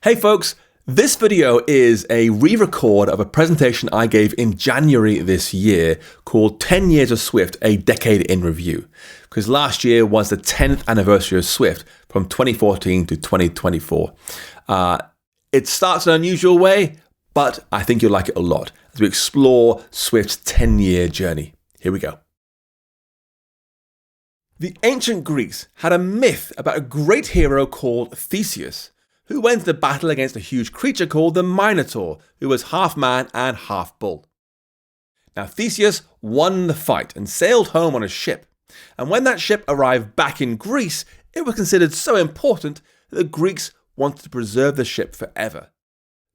Hey folks, this video is a re-record of a presentation I gave in January this year called 10 Years of Swift, a Decade in Review. Because last year was the 10th anniversary of Swift from 2014 to 2024. It starts in an unusual way, but I think you'll like it a lot as we explore Swift's 10-year journey. Here we go. The ancient Greeks had a myth about a great hero called Theseus, who went to battle against a huge creature called the Minotaur, who was half man and half bull. Now Theseus won the fight and sailed home on a ship, and when that ship arrived back in Greece, it was considered so important that the Greeks wanted to preserve the ship forever,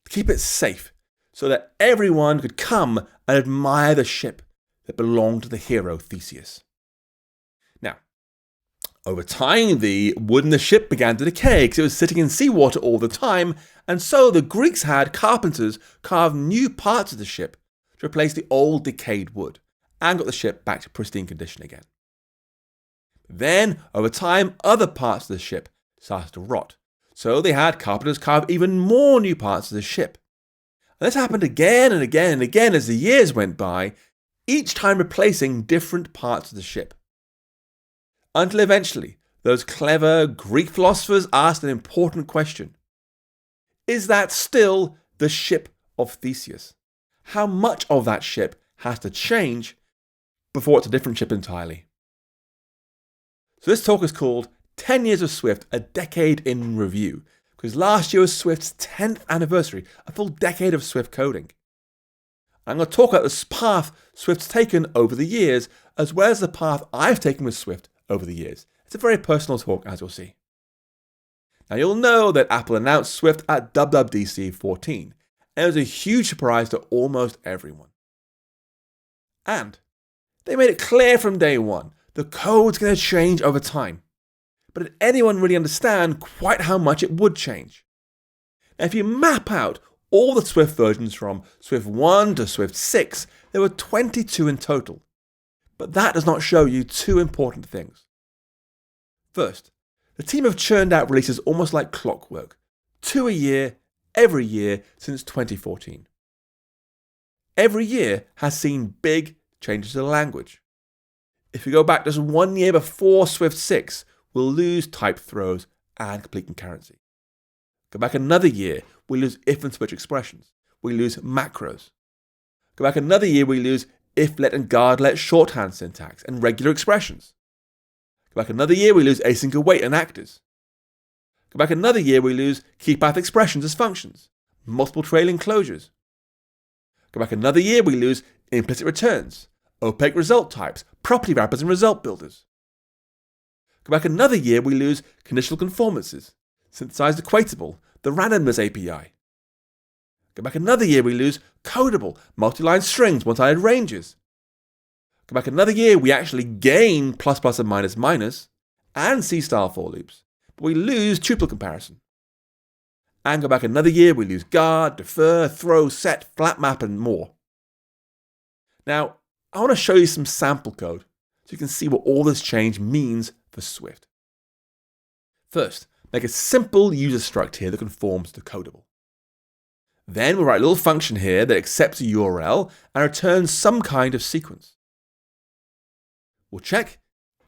to keep it safe, so that everyone could come and admire the ship that belonged to the hero Theseus. Now, over time, the wood in the ship began to decay because it was sitting in seawater all the time, and so the Greeks had carpenters carve new parts of the ship to replace the old decayed wood and got the ship back to pristine condition again. Then, over time, other parts of the ship started to rot, so they had carpenters carve even more new parts of the ship. And this happened again and again and again as the years went by, each time replacing different parts of the ship. Until eventually, those clever Greek philosophers asked an important question. Is that still the ship of Theseus? How much of that ship has to change before it's a different ship entirely? So this talk is called 10 Years of Swift, a Decade in Review, because last year was Swift's 10th anniversary, a full decade of Swift coding. I'm going to talk about the path Swift's taken over the years, as well as the path I've taken with Swift over the years. It's a very personal talk, as you'll see. Now you'll know that Apple announced Swift at WWDC 14, and it was a huge surprise to almost everyone. And they made it clear from day one, the code's going to change over time. But did anyone really understand quite how much it would change? Now if you map out all the Swift versions from Swift 1 to Swift 6, there were 22 in total. But that does not show you two important things. First, the team have churned out releases almost like clockwork, 2 a year, every year since 2014. Every year has seen big changes to the language. If you go back just 1 year before Swift 6, we'll lose type throws and complete concurrency. Go back another year, we lose if and switch expressions. We lose macros. Go back another year, we lose if, let, and guard let shorthand syntax and regular expressions. Go back another year, we lose async await and actors. Go back another year, we lose key path expressions as functions, multiple trailing closures. Go back another year, we lose implicit returns, opaque result types, property wrappers and result builders. Go back another year, we lose conditional conformances, synthesized equatable, the randomness API. Go back another year, we lose codable, multi-line strings, one-sided ranges. Go back another year, we actually gain plus plus and minus minus and C-style for loops, but we lose tuple comparison. And go back another year, we lose guard, defer, throw, set, flat map, and more. Now, I want to show you some sample code so you can see what all this change means for Swift. First, make a simple user struct here that conforms to codable. Then we'll write a little function here that accepts a URL and returns some kind of sequence. We'll check,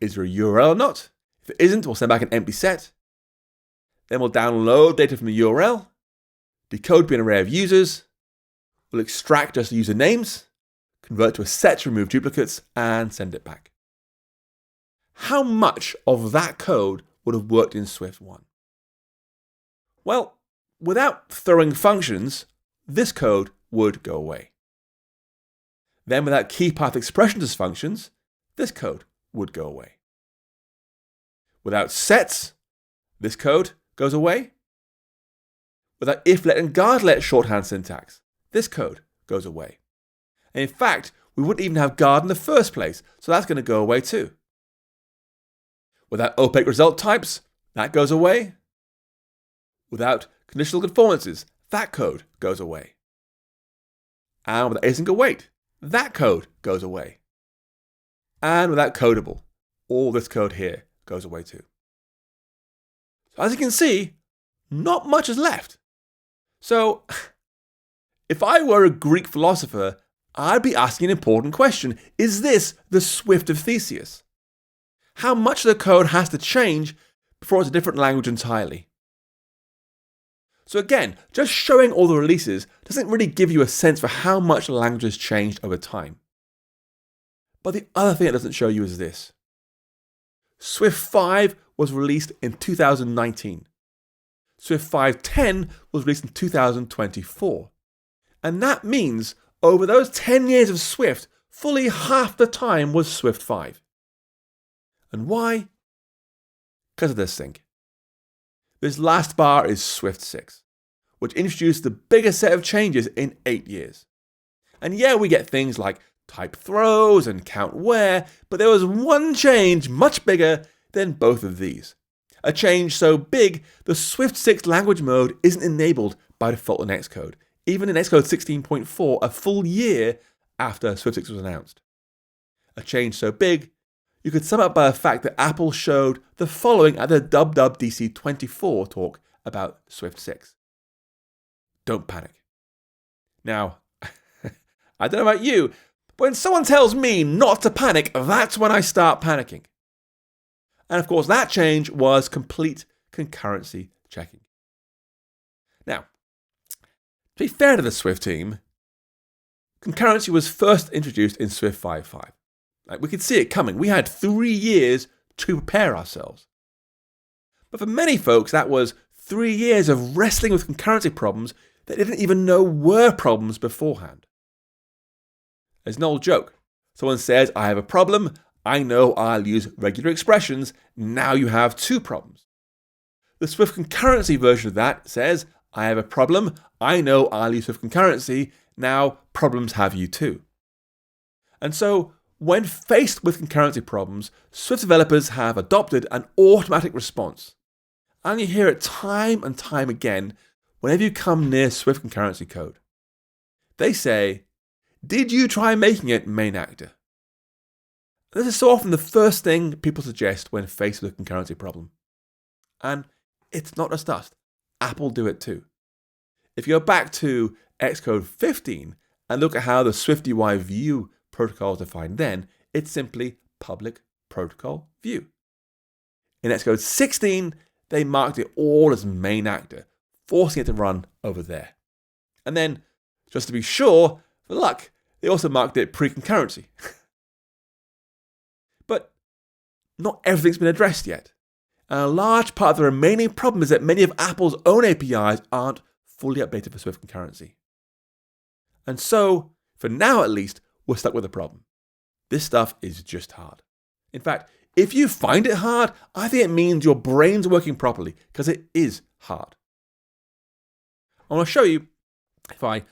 is there a URL or not? If it isn't, we'll send back an empty set. Then we'll download data from the URL, decode an array of users, we'll extract just the user names, convert to a set to remove duplicates, and send it back. How much of that code would have worked in Swift 1? Well, without throwing functions, this code would go away. Then without key path expressions as functions, this code would go away. Without sets, this code goes away. Without if, let, and guard let shorthand syntax, this code goes away. And in fact, we wouldn't even have guard in the first place, so that's going to go away too. Without opaque result types, that goes away. Without conditional conformances, that code goes away. And without async await, that code goes away. And without codable, all this code here goes away too. So as you can see, not much is left. So, if I were a Greek philosopher, I'd be asking an important question. Is this the Swift of Theseus? How much of the code has to change before it's a different language entirely? So again, just showing all the releases doesn't really give you a sense for how much the language has changed over time. But the other thing it doesn't show you is this. Swift 5 was released in 2019. Swift 5.10 was released in 2024. And that means over those 10 years of Swift, fully half the time was Swift 5. And why? Because of this thing. This last bar is Swift 6, which introduced the biggest set of changes in 8 years. And yeah, we get things like type throws and count where, but there was one change much bigger than both of these. A change so big, the Swift 6 language mode isn't enabled by default in Xcode, even in Xcode 16.4, a full year after Swift 6 was announced. A change so big, you could sum up by the fact that Apple showed the following at the WWDC 24 talk about Swift 6. Don't panic. Now, I don't know about you, but when someone tells me not to panic, that's when I start panicking. And of course, that change was complete concurrency checking. Now, to be fair to the Swift team, concurrency was first introduced in Swift 5.5. We could see it coming. We had 3 years to prepare ourselves. But for many folks, that was 3 years of wrestling with concurrency problems that they didn't even know were problems beforehand. There's an old joke. Someone says, I have a problem. I know I'll use regular expressions. Now you have 2 problems. The Swift concurrency version of that says, I have a problem. I know I'll use Swift concurrency. Now problems have you too. And so, when faced with concurrency problems, Swift developers have adopted an automatic response. And you hear it time and time again whenever you come near Swift concurrency code. They say, did you try making it main actor? This is so often the first thing people suggest when faced with a concurrency problem. And it's not just us. Apple do it too. If you go back to Xcode 15 and look at how the SwiftUI view protocol is defined then, it's simply public protocol view. In Xcode 16, they marked it all as main actor, forcing it to run over there. And then, just to be sure, for luck, they also marked it pre-concurrency. But not everything's been addressed yet. And a large part of the remaining problem is that many of Apple's own APIs aren't fully updated for Swift concurrency. And so, for now at least, we're stuck with a problem. This stuff is just hard. In fact, if you find it hard, I think it means your brain's working properly, because it is hard. I want to show you, if I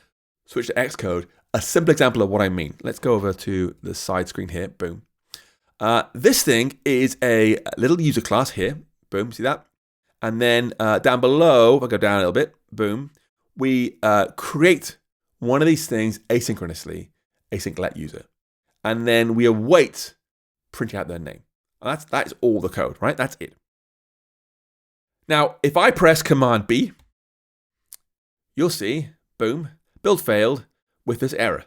switch to Xcode, a simple example of what I mean. Let's go over to the side screen here. Boom. This thing is a little user class here. Boom. See that? And then down below, if I go down a little bit, boom, we create one of these things asynchronously, async let user. And then we await printing out their name. And that's all the code, right? That's it. Now, if I press Command B, you'll see, boom, build failed with this error.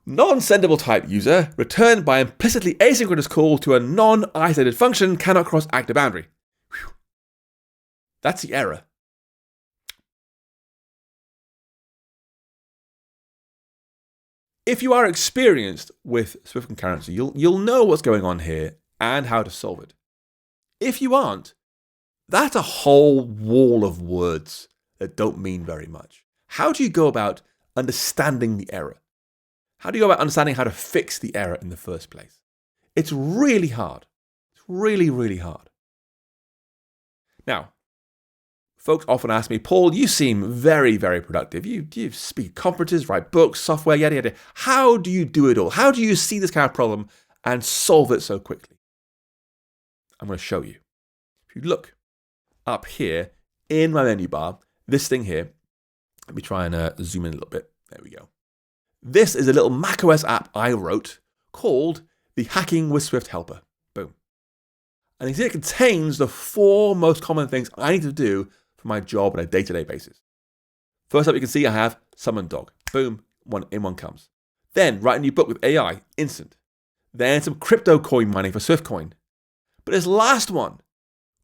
Non-sendable type user returned by implicitly asynchronous call to a non-isolated function cannot cross active boundary. Whew. That's the error. If you are experienced with Swift concurrency, you'll know what's going on here and how to solve it. If you aren't, that's a whole wall of words that don't mean very much. How do you go about understanding the error? How do you go about understanding how to fix the error in the first place? It's really hard. It's really, really hard. Now, folks often ask me, Paul, you seem very, very productive. You speak at conferences, write books, software, yada, yada. How do you do it all? How do you see this kind of problem and solve it so quickly? I'm going to show you. If you look up here in my menu bar, this thing here, let me try and zoom in a little bit. There we go. This is a little macOS app I wrote called the Hacking with Swift Helper. Boom. And you see it contains the 4 most common things I need to do for my job on a day-to-day basis. First up, you can see I have summon dog. Boom, one comes. Then write a new book with AI, instant. Then some crypto coin mining for Swiftcoin. But this last one,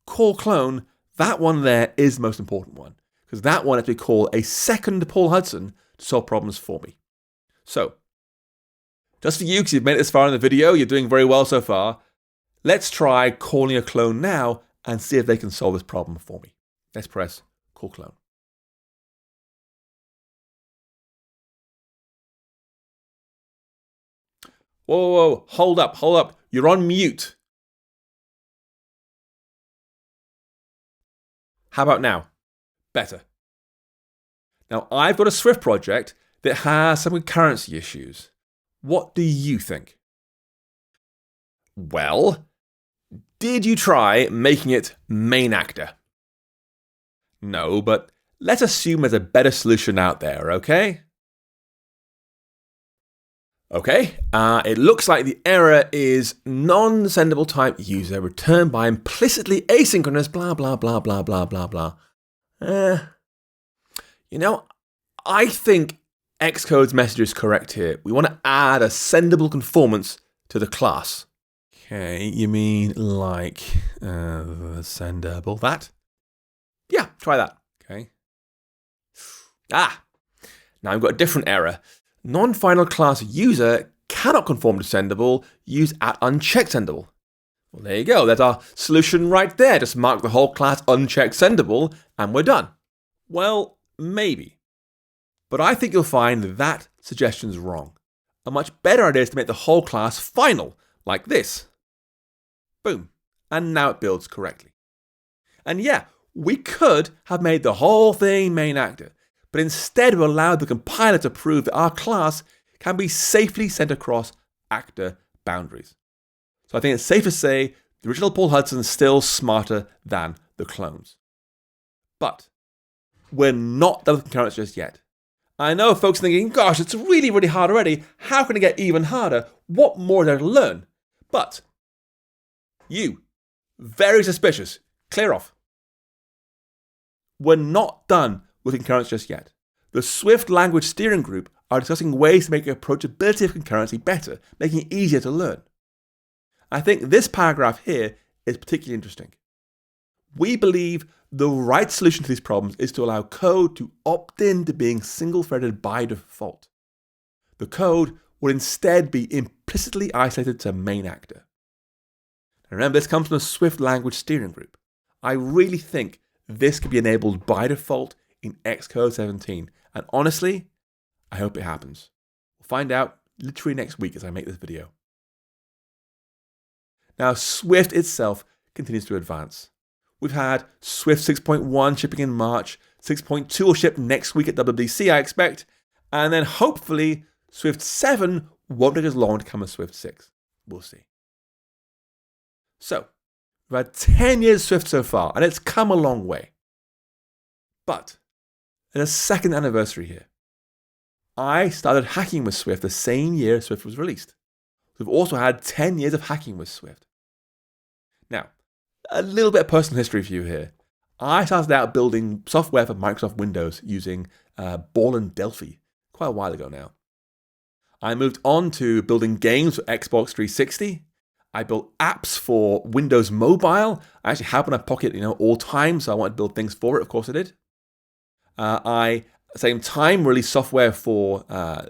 call clone, that one there is the most important one. Because that one actually call a second Paul Hudson to solve problems for me. So, just for you, because you've made it this far in the video, you're doing very well so far, let's try calling a clone now and see if they can solve this problem for me. Let's press call clone. Whoa, hold up. You're on mute. How about now? Better. Now, I've got a Swift project that has some concurrency issues. What do you think? Well, did you try making it main actor? No, but let's assume there's a better solution out there, okay? Okay, it looks like the error is non-sendable type user returned by implicitly asynchronous blah blah blah blah blah blah blah. I think Xcode's message is correct here. We want to add a sendable conformance to the class. Okay, you mean like sendable that? Yeah, try that. Okay. Now I've got a different error. Non-final class user cannot conform to sendable, use at unchecked sendable. Well, there you go. That's our solution right there. Just mark the whole class unchecked sendable and we're done. Well, maybe. But I think you'll find that suggestion's wrong. A much better idea is to make the whole class final, like this. Boom. And now it builds correctly. And yeah, we could have made the whole thing main actor, but instead we allowed the compiler to prove that our class can be safely sent across actor boundaries. So I think it's safe to say the original Paul Hudson is still smarter than the clones. But we're not done with concurrence just yet. I know folks thinking, gosh, it's really, really hard already. How can it get even harder? What more is there to learn? But you, very suspicious, clear off. We're not done with concurrence just yet. The Swift Language Steering Group are discussing ways to make the approachability of concurrency better, making it easier to learn. I think this paragraph here is particularly interesting. We believe the right solution to these problems is to allow code to opt in to being single-threaded by default. The code would instead be implicitly isolated to main actor. And remember, this comes from the Swift Language Steering Group. I really think this could be enabled by default in Xcode 17. And honestly, I hope it happens. We'll find out literally next week as I make this video. Now, Swift itself continues to advance. We've had Swift 6.1 shipping in March, 6.2 will ship next week at WWDC, I expect, and then hopefully Swift 7 won't take as long to come as Swift 6. We'll see. So, we've had 10 years of Swift so far, and it's come a long way. But there's a second anniversary here. I started hacking with Swift the same year Swift was released. We've also had 10 years of hacking with Swift. Now, a little bit of personal history for you here. I started out building software for Microsoft Windows using Ball and Delphi quite a while ago now. I moved on to building games for Xbox 360. I built apps for Windows Mobile. I actually had one in my pocket, all time, so I wanted to build things for it. Of course I did. I, at the same time, released software for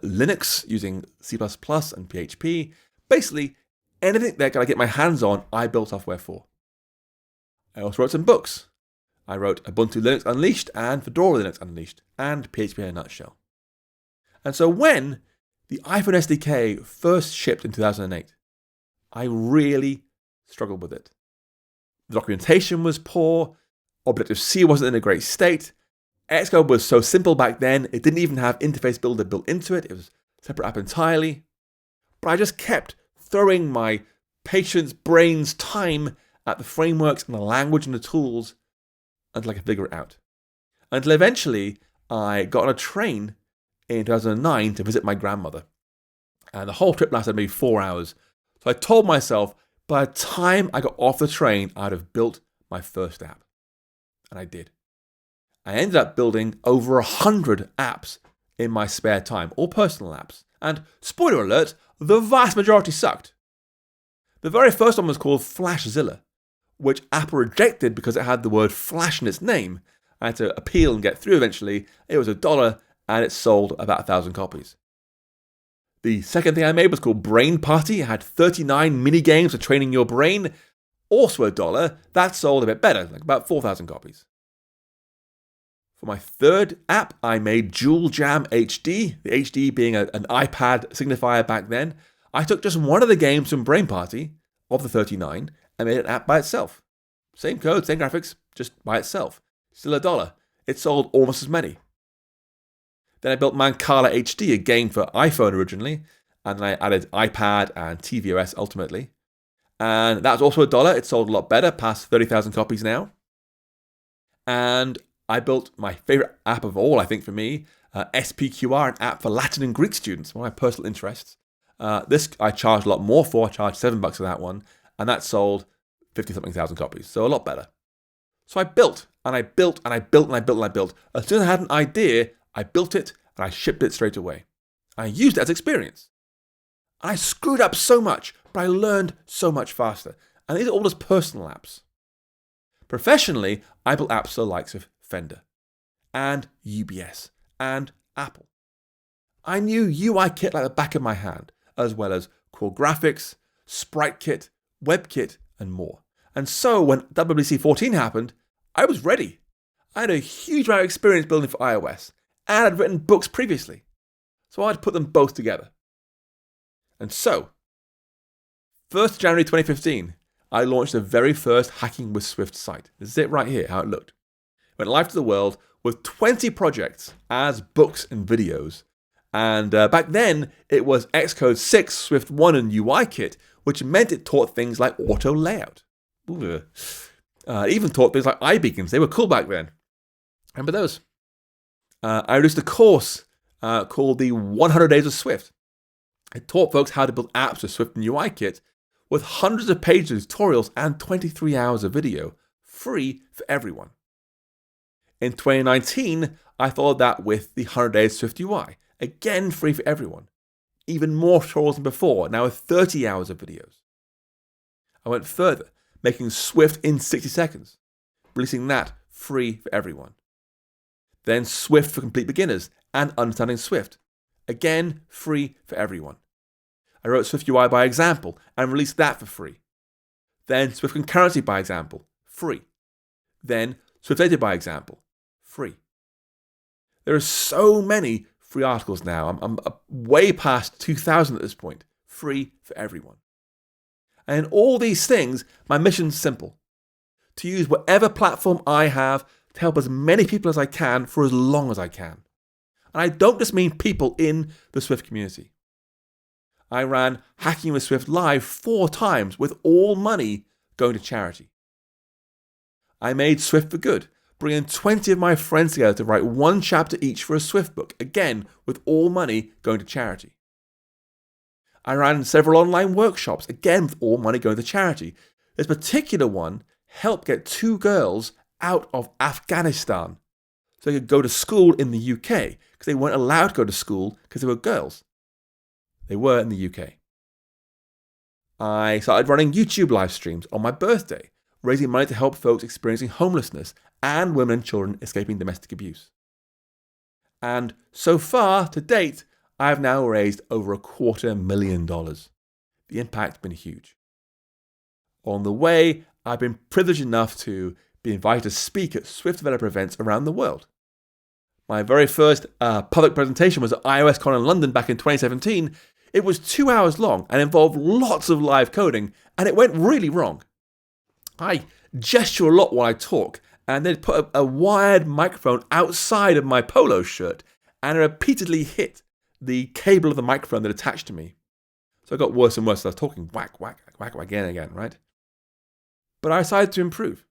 Linux using C++ and PHP. Basically, anything that I could get my hands on, I built software for. I also wrote some books. I wrote Ubuntu Linux Unleashed and Fedora Linux Unleashed and PHP in a nutshell. And so when the iPhone SDK first shipped in 2008, I really struggled with it. The documentation was poor, Objective-C wasn't in a great state, Xcode was so simple back then, it didn't even have interface builder built into it, it was a separate app entirely. But I just kept throwing my patience, brains, time at the frameworks and the language and the tools until I could figure it out. Until eventually I got on a train in 2009 to visit my grandmother. And the whole trip lasted maybe 4 hours. So I told myself by the time I got off the train, I'd have built my first app. And I did. I ended up building over 100 apps in my spare time, all personal apps. And spoiler alert, the vast majority sucked. The very first one was called Flashzilla, which Apple rejected because it had the word Flash in its name. I had to appeal and get through eventually. It was $1 and it sold about 1,000 copies. The second thing I made was called Brain Party. It had 39 mini games for training your brain, also $1. That sold a bit better, like about 4,000 copies. For my third app, I made Jewel Jam HD, the HD being an iPad signifier back then. I took just one of the games from Brain Party, of the 39, and made an app by itself. Same code, same graphics, just by itself. Still $1. It sold almost as many. Then I built Mancala HD, a game for iPhone originally, and then I added iPad and tvOS ultimately. And that was also $1. It sold a lot better, past 30,000 copies now. And I built my favorite app of all, I think, for me, SPQR, an app for Latin and Greek students, one of my personal interests. This I charged a lot more for. I charged $7 for that one, and that sold 50-something thousand copies, so a lot better. So I built, and I built, and I built, and I built, and I built. As soon as I had an idea, I built it, and I shipped it straight away. I used it as experience. I screwed up so much, but I learned so much faster. And these are all just personal apps. Professionally, I built apps for the likes of Fender, and UBS, and Apple. I knew UIKit like the back of my hand, as well as Core Graphics, SpriteKit, WebKit, and more. And so when WWDC 14 happened, I was ready. I had a huge amount of experience building for iOS, and I'd written books previously. So I had to put them both together. And so, 1st January 2015, I launched the very first Hacking with Swift site. This is it right here, how it looked. Went live to the world with 20 projects as books and videos. And back then, it was Xcode 6, Swift 1, and UIKit, which meant it taught things like auto layout. It even taught things like iBeacons. They were cool back then. Remember those? I released a course called the 100 Days of Swift. It taught folks how to build apps with Swift and UIKit with hundreds of pages of tutorials and 23 hours of video, free for everyone. In 2019, I followed that with the 100 Days Swift UI, again free for everyone. Even more tutorials than before, now with 30 hours of videos. I went further, making Swift in 60 seconds, releasing that free for everyone. Then Swift for complete beginners and understanding Swift, again free for everyone. I wrote Swift UI by example and released that for free. Then Swift concurrency by example, free. Then Swift editor by example, free. There are so many free articles now. I'm way past 2,000 at this point, free for everyone. And in all these things, my mission's simple: to use whatever platform I have to help as many people as I can for as long as I can. And I don't just mean people in the Swift community. I ran Hacking with Swift live 4 times with all money going to charity. I made Swift for Good, bringing 20 of my friends together to write 1 chapter each for a Swift book, again with all money going to charity. I ran several online workshops, again with all money going to charity. This particular one helped get 2 girls out of Afghanistan so they could go to school in the UK, because they weren't allowed to go to school because they were girls. They were in the UK. I started running YouTube live streams on my birthday, raising money to help folks experiencing homelessness and women and children escaping domestic abuse. And so far, to date, I have now raised over $250,000. The impact's been huge. On the way, I've been privileged enough to be invited to speak at Swift developer events around the world. My very first public presentation was at iOSCon in London back in 2017. It was 2 hours long and involved lots of live coding, and it went really wrong. I gesture a lot while I talk, and they'd put a wired microphone outside of my polo shirt, and I repeatedly hit the cable of the microphone that attached to me. So it got worse and worse as I was talking, whack, whack, whack, whack, again, right? But I decided to improve.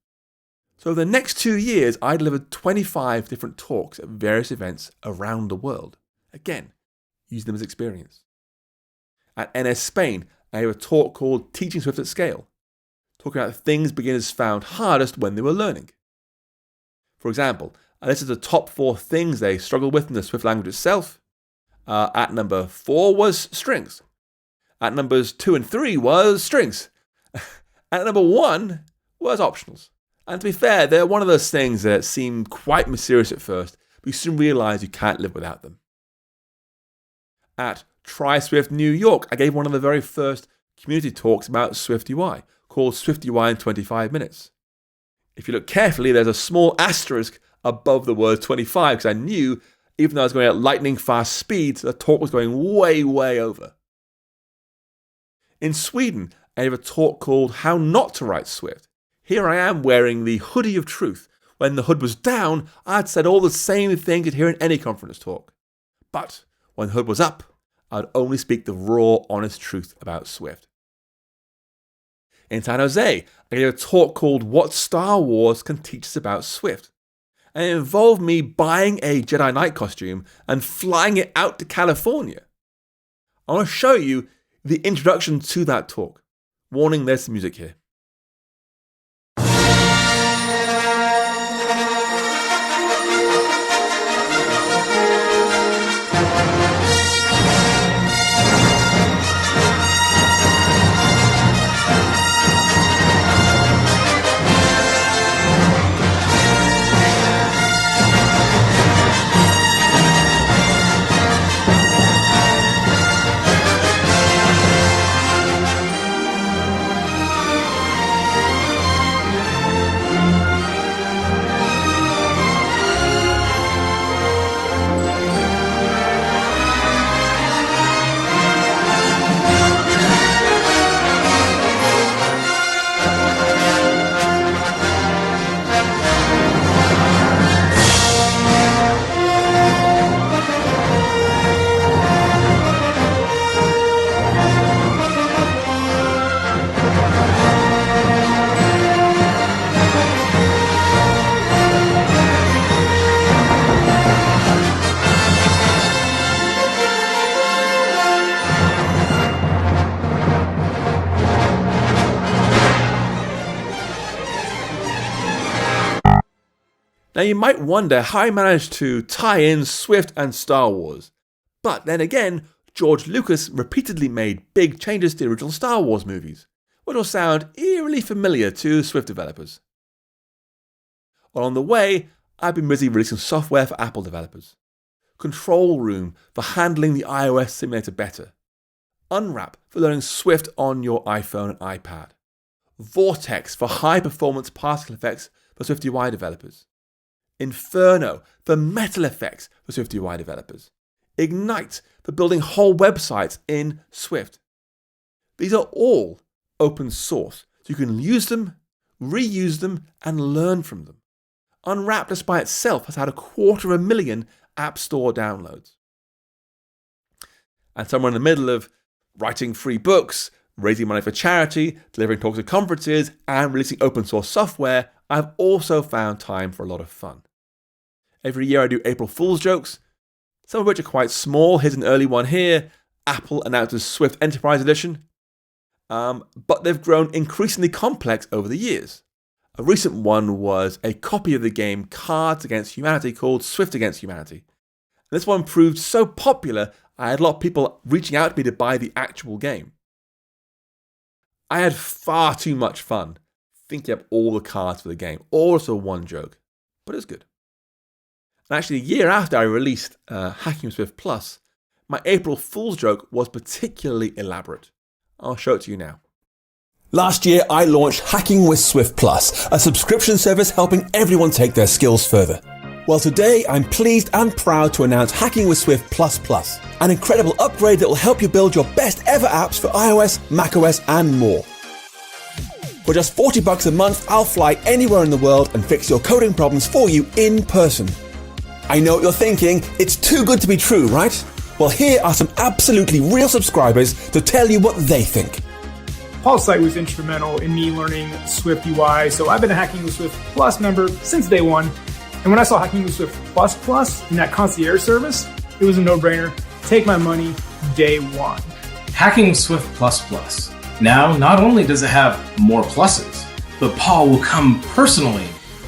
So the next 2 years, I delivered 25 different talks at various events around the world. Again, using them as experience. At NS Spain, I gave a talk called Teaching Swift at Scale, talking about the things beginners found hardest when they were learning. For example, I listed the top 4 things they struggle with in the Swift language itself. At number 4 was strings. At numbers 2 and 3 was strings. At number 1 was optionals. And to be fair, they're one of those things that seem quite mysterious at first, but you soon realize you can't live without them. At Try Swift New York, I gave one of the very first community talks about Swift UI, called Swift UI in 25 minutes. If you look carefully, there's a small asterisk above the word 25, because I knew, even though I was going at lightning fast speeds, the talk was going way, way over. In Sweden, I gave a talk called How Not to Write Swift. Here I am wearing the hoodie of truth. When the hood was down, I'd said all the same things you'd hear in any conference talk. But when the hood was up, I'd only speak the raw, honest truth about Swift. In San Jose, I gave a talk called What Star Wars Can Teach Us About Swift. And it involved me buying a Jedi Knight costume and flying it out to California. I want to show you the introduction to that talk. Warning, there's some music here. Now you might wonder how I managed to tie in Swift and Star Wars. But then again, George Lucas repeatedly made big changes to the original Star Wars movies, which will sound eerily familiar to Swift developers. Along the way, I've been busy releasing software for Apple developers. Control Room for handling the iOS simulator better. Unwrap for learning Swift on your iPhone and iPad. Vortex for high-performance particle effects for Swift UI developers. Inferno for metal effects for Swift UI developers. Ignite for building whole websites in Swift. These are all open source, so you can use them, reuse them, and learn from them. Unwrap just by itself has had 250,000 App Store downloads. And somewhere in the middle of writing free books, raising money for charity, delivering talks at conferences, and releasing open source software, I've also found time for a lot of fun. Every year I do April Fool's jokes, some of which are quite small. Here's an early one here. Apple announces Swift Enterprise Edition. But they've grown increasingly complex over the years. A recent one was a copy of the game Cards Against Humanity called Swift Against Humanity. And this one proved so popular, I had a lot of people reaching out to me to buy the actual game. I had far too much fun thinking up all the cards for the game, all as a one joke, but it was good. And actually, a year after I released Hacking with Swift Plus, my April Fool's joke was particularly elaborate. I'll show it to you now. Last year, I launched Hacking with Swift Plus, a subscription service helping everyone take their skills further. Well, today, I'm pleased and proud to announce Hacking with Swift Plus Plus, an incredible upgrade that will help you build your best ever apps for iOS, macOS, and more. For just $40 a month, I'll fly anywhere in the world and fix your coding problems for you in person. I know what you're thinking, it's too good to be true, right? Well, here are some absolutely real subscribers to tell you what they think. Paul's site was instrumental in me learning Swift UI, so I've been a Hacking with Swift Plus member since day one. And when I saw Hacking with Swift Plus in that concierge service, it was a no-brainer. Take my money day one. Hacking with Swift Plus. Now, not only does it have more pluses, but Paul will come personally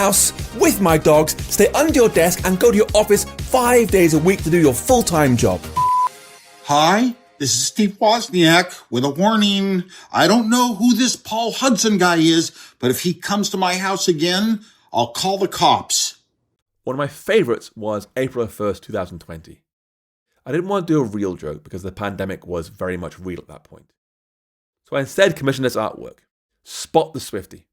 house with my dogs, stay under your desk, and go to your office 5 days a week to do your full-time job. Hi, this is Steve Wozniak with a warning. I don't know who this Paul Hudson guy is, but if he comes to my house again, I'll call the cops. One of my favourites was April 1st, 2020. I didn't want to do a real joke because the pandemic was very much real at that point. So I instead commissioned this artwork, Spot the Swiftie.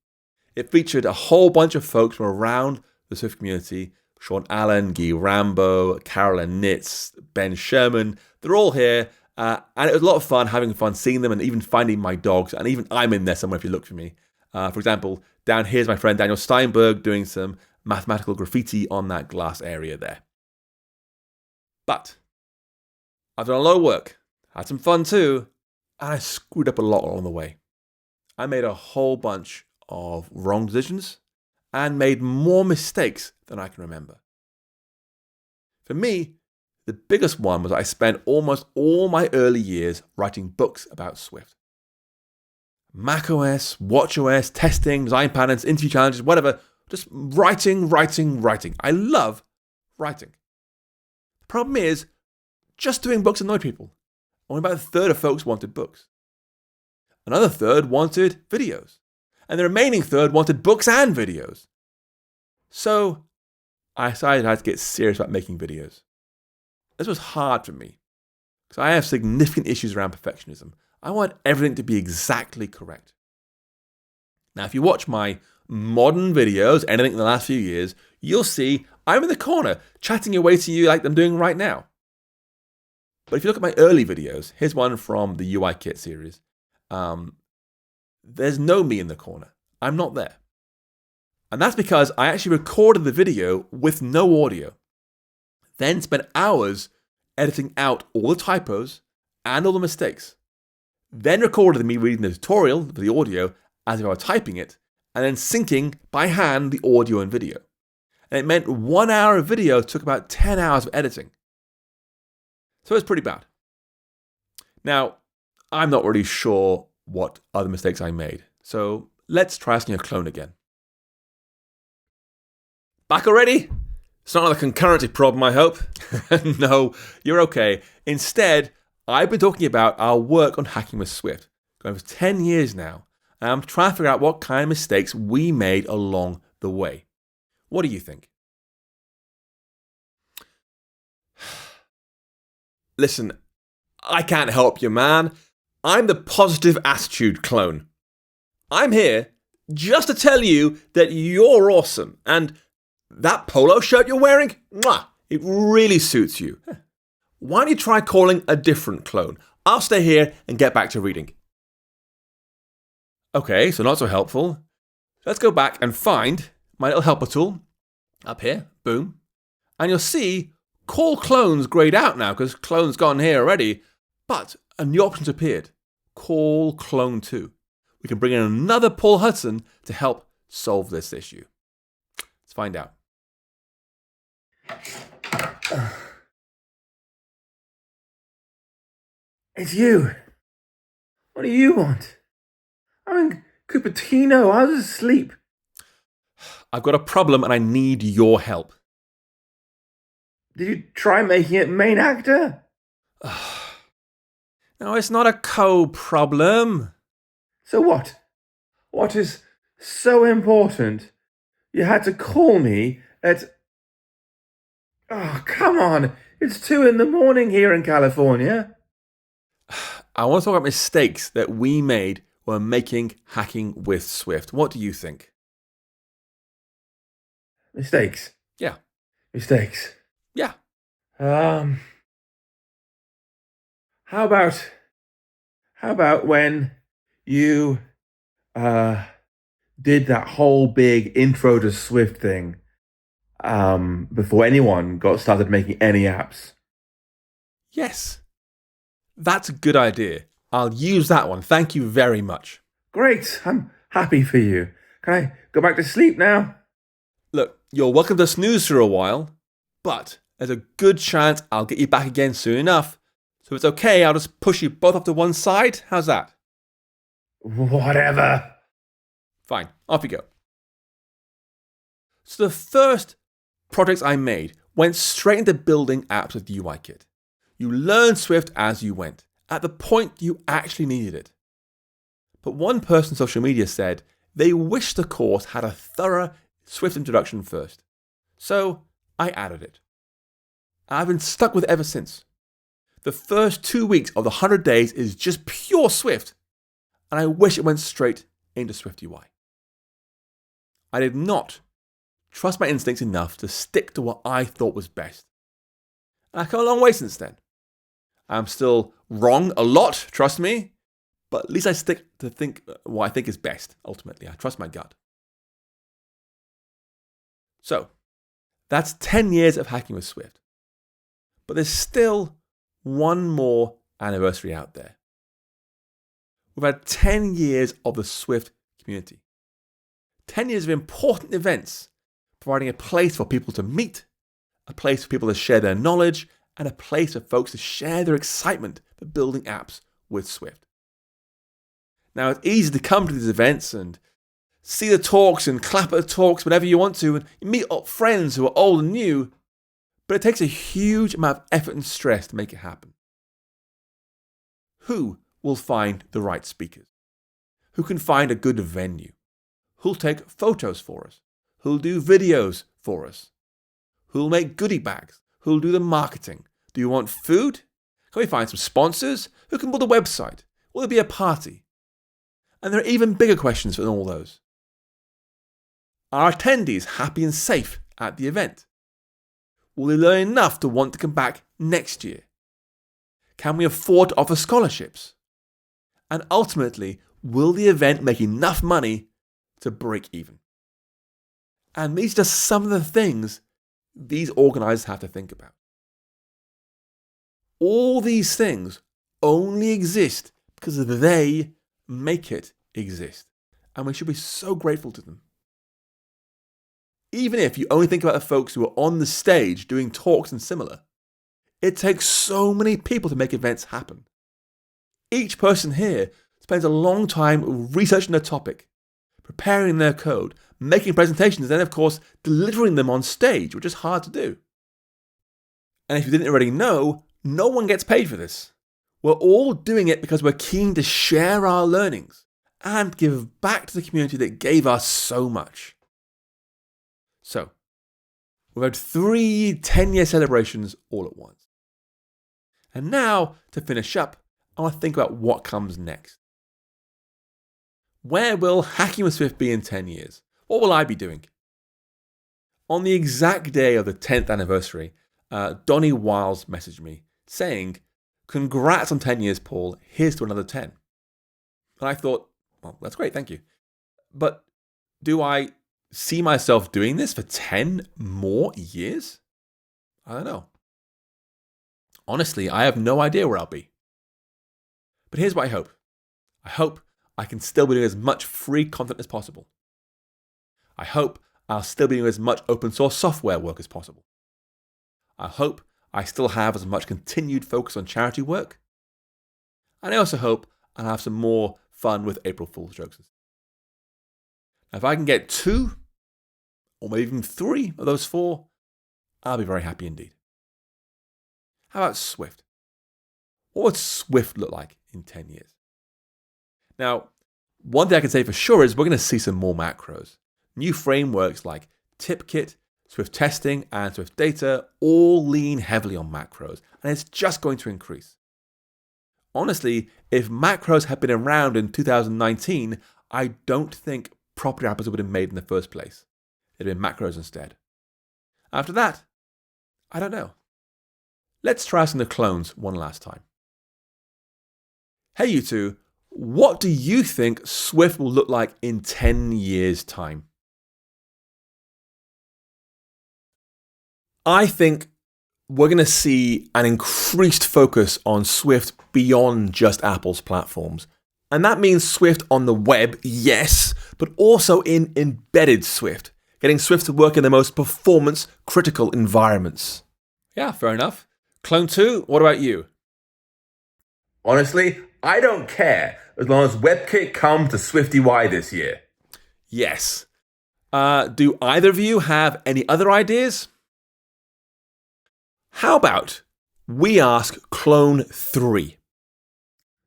It featured a whole bunch of folks from around the Swift community: Sean Allen, Guy Rambo, Carolyn Nitz, Ben Sherman. They're all here, and it was a lot of fun, having fun seeing them and even finding my dogs, and even I'm in there somewhere if you look for me. For example, down here's my friend Daniel Steinberg doing some mathematical graffiti on that glass area there. But I've done a lot of work, had some fun too, and I screwed up a lot along the way. I made a whole bunch of wrong decisions and made more mistakes than I can remember. For me, the biggest one was I spent almost all my early years writing books about Swift. macOS, watchOS, testing, design patterns, interview challenges, whatever. Just writing. I love writing. The problem is, just doing books annoyed people. Only about a third of folks wanted books. Another third wanted videos. And the remaining third wanted books and videos. So I decided I had to get serious about making videos. This was hard for me because I have significant issues around perfectionism. I want everything to be exactly correct. Now, if you watch my modern videos, anything in the last few years, you'll see I'm in the corner chatting away to you like I'm doing right now. But if you look at my early videos, here's one from the UI Kit series. There's no me in the corner. I'm not there. And that's because I actually recorded the video with no audio, then spent hours editing out all the typos and all the mistakes, then recorded me reading the tutorial for the audio as if I were typing it, and then syncing by hand the audio and video. And it meant 1 hour of video took about 10 hours of editing. So it's pretty bad. Now, I'm not really sure what other mistakes I made, so let's try asking a clone again. Back already? It's not another concurrency problem, I hope. No, you're okay. Instead, I've been talking about our work on hacking with Swift, going for 10 years now, and I'm trying to figure out what kind of mistakes we made along the way. What do you think? Listen, I can't help you, man. I'm the positive attitude clone. I'm here just to tell you that you're awesome. And that polo shirt you're wearing, mwah, it really suits you. Why don't you try calling a different clone? I'll stay here and get back to reading. Okay, so not so helpful. Let's go back and find my little helper tool. Up here, boom. And you'll see call clones grayed out now because clone's gone here already. But a new option's appeared. Call clone 2. We can bring in another Paul Hudson to help solve this issue. Let's find out. It's you. What do you want? I'm in Cupertino. I was asleep. I've got a problem and I need your help. Did you try making it main actor? No, it's not a co-problem. So what? What is so important? You had to call me at... Oh, come on. It's 2 a.m. here in California. I want to talk about mistakes that we made when making Hacking with Swift. What do you think? Mistakes? Yeah. Mistakes? Yeah. How about when you did that whole big intro to Swift thing before anyone got started making any apps? Yes. That's a good idea. I'll use that one. Thank you very much. Great. I'm happy for you. Can I go back to sleep now? Look, you're welcome to snooze for a while, but there's a good chance I'll get you back again soon enough. So if it's okay, I'll just push you both off to one side. How's that? Whatever. Fine, off you go. So the first projects I made went straight into building apps with UIKit. You learned Swift as you went, at the point you actually needed it. But one person on social media said they wish the course had a thorough Swift introduction first. So I added it. I've been stuck with it ever since. The first 2 weeks of the 100 days is just pure Swift, and I wish it went straight into Swift UI. I did not trust my instincts enough to stick to what I thought was best. And I've come a long way since then. I'm still wrong a lot, trust me, but at least I stick to think what I think is best, ultimately. I trust my gut. So, that's 10 years of hacking with Swift. But there's still one more anniversary out there. We've had 10 years of the Swift community. 10 years of important events, providing a place for people to meet, a place for people to share their knowledge, and a place for folks to share their excitement for building apps with Swift. Now, it's easy to come to these events and see the talks and clap at the talks whenever you want to, and you meet friends who are old and new, but it takes a huge amount of effort and stress to make it happen. Who will find the right speakers? Who can find a good venue? Who'll take photos for us? Who'll do videos for us? Who'll make goodie bags? Who'll do the marketing? Do you want food? Can we find some sponsors? Who can build a website? Will there be a party? And there are even bigger questions than all those. Are attendees happy and safe at the event? Will they learn enough to want to come back next year? Can we afford to offer scholarships? And ultimately, will the event make enough money to break even? And these are just some of the things these organizers have to think about. All these things only exist because they make it exist. And we should be so grateful to them. Even if you only think about the folks who are on the stage doing talks and similar, it takes so many people to make events happen. Each person here spends a long time researching a topic, preparing their code, making presentations, and then, of course, delivering them on stage, which is hard to do. And if you didn't already know, no one gets paid for this. We're all doing it because we're keen to share our learnings and give back to the community that gave us so much. So, we've had 3 10-year celebrations all at once. And now, to finish up, I want to think about what comes next. Where will Hacking with Swift be in 10 years? What will I be doing? On the exact day of the 10th anniversary, Donnie Wiles messaged me saying, "Congrats on 10 years, Paul. Here's to another 10. And I thought, well, that's great, thank you. But do I see myself doing this for 10 more years? I don't know. Honestly, I have no idea where I'll be. But here's what I hope. I hope I can still be doing as much free content as possible. I hope I'll still be doing as much open source software work as possible. I hope I still have as much continued focus on charity work. And I also hope I'll have some more fun with April Fool's jokes. Now, if I can get 2, or maybe even 3 of those 4, I'll be very happy indeed. How about Swift? What would Swift look like in 10 years? Now, one thing I can say for sure is we're going to see some more macros. New frameworks like TipKit, Swift Testing, and Swift Data all lean heavily on macros, and it's just going to increase. Honestly, if macros had been around in 2019, I don't think property wrappers would have been made in the first place. It'd have been macros instead. After that, I don't know. Let's try some of the clones one last time. Hey you two, what do you think Swift will look like in 10 years' time? I think we're going to see an increased focus on Swift beyond just Apple's platforms. And that means Swift on the web, yes, but also in embedded Swift, getting Swift to work in the most performance-critical environments. Yeah, fair enough. Clone 2, what about you? Honestly, I don't care as long as WebKit comes to SwiftUI this year. Yes. Do either of you have any other ideas? How about we ask Clone 3?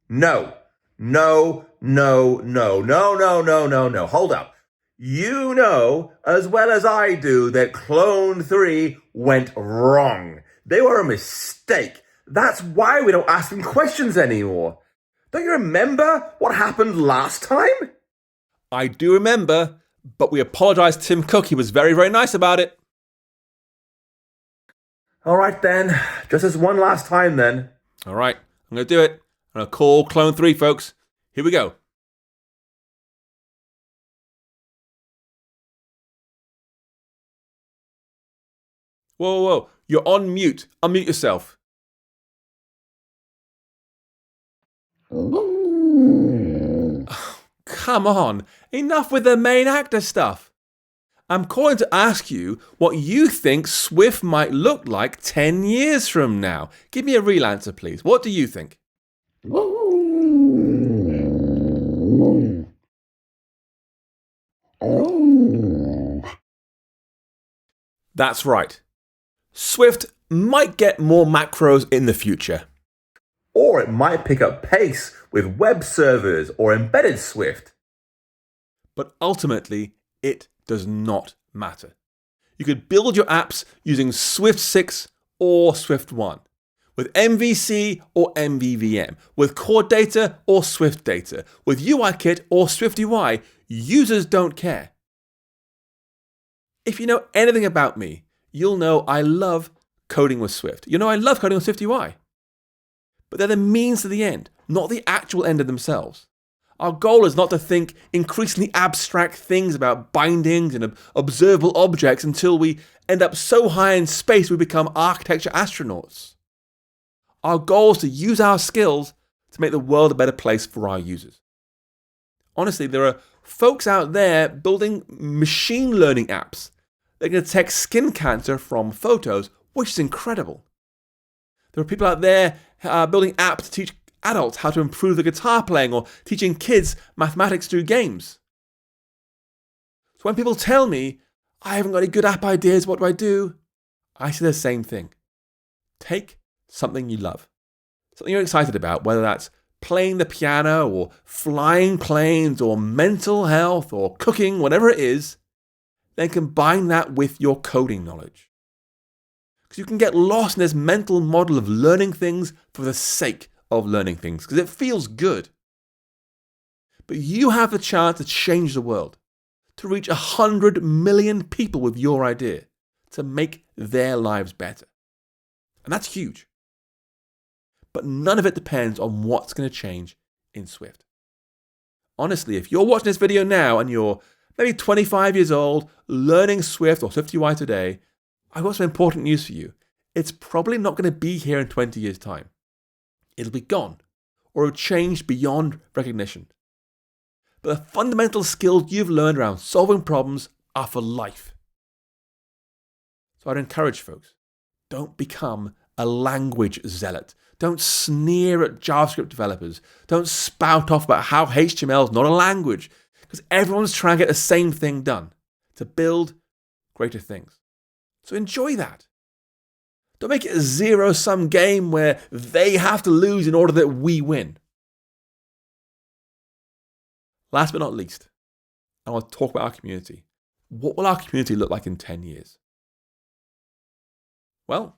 No. Hold up. You know as well as I do that Clone 3 went wrong. They were a mistake. That's why we don't ask them questions anymore. Don't you remember what happened last time? I do remember, but we apologise to Tim Cook. He was very, very nice about it. All right then, just as one last time then. All right, I'm going to do it. I'm going to call Clone 3, folks. Here we go. Whoa. You're on mute. Unmute yourself. Oh, come on. Enough with the main actor stuff. I'm calling to ask you what you think Swift might look like 10 years from now. Give me a real answer, please. What do you think? That's right. Swift might get more macros in the future. Or it might pick up pace with web servers or embedded Swift. But ultimately, it does not matter. You could build your apps using Swift 6 or Swift 1, with MVC or MVVM, with Core Data or Swift Data, with UIKit or Swift UI. Users don't care. If you know anything about me, you'll know I love coding with Swift. You know I love coding with Swift UI. But they're the means to the end, not the actual end of themselves. Our goal is not to think increasingly abstract things about bindings and observable objects until we end up so high in space we become architecture astronauts. Our goal is to use our skills to make the world a better place for our users. Honestly, there are folks out there building machine learning apps that can detect skin cancer from photos, which is incredible. There are people out there building apps to teach adults how to improve their guitar playing or teaching kids mathematics through games. So when people tell me, I haven't got any good app ideas, what do I do? I say the same thing. Take something you love, something you're excited about, whether that's playing the piano or flying planes or mental health or cooking, whatever it is, then combine that with your coding knowledge. Because you can get lost in this mental model of learning things for the sake of learning things, because it feels good. but you have the chance to change the world, to reach 100 million people with your idea, to make their lives better. And that's huge. But none of it depends on what's going to change in Swift. Honestly, if you're watching this video now and you're maybe 25 years old, learning Swift or Swift UI today, I've got some important news for you. It's probably not going to be here in 20 years' time. It'll be gone, or it'll change beyond recognition. But the fundamental skills you've learned around solving problems are for life. So I'd encourage folks, don't become a language zealot. Don't sneer at JavaScript developers. Don't spout off about how HTML is not a language, because everyone's trying to get the same thing done, to build greater things. So enjoy that. Don't make it a zero-sum game where they have to lose in order that we win. Last but not least, I want to talk about our community. What will our community look like in 10 years? Well,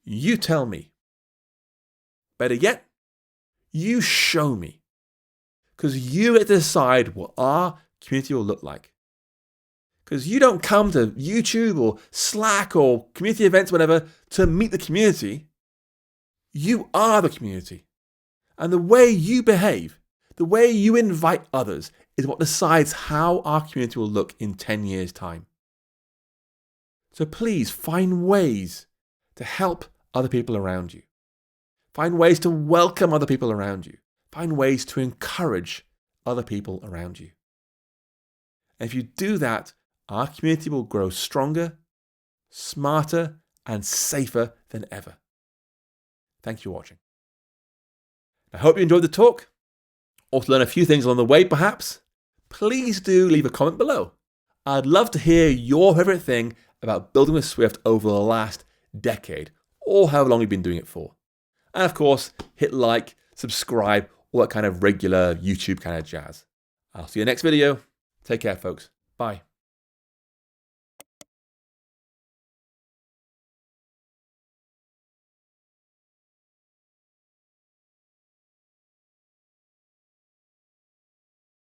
you tell me. Better yet, you show me. Because you get to decide what our community will look like. Because you don't come to YouTube or Slack or community events, whatever, to meet the community. You are the community. And the way you behave, the way you invite others, is what decides how our community will look in 10 years' time. So please find ways to help other people around you. Find ways to welcome other people around you. Find ways to encourage other people around you. And if you do that, our community will grow stronger, smarter, and safer than ever. Thank you for watching. I hope you enjoyed the talk. Also learn a few things along the way, perhaps. Please do leave a comment below. I'd love to hear your favorite thing about building with Swift over the last decade, or however long you've been doing it for. And of course, hit like, subscribe, all that kind of regular YouTube kind of jazz. I'll see you next video. Take care, folks. Bye.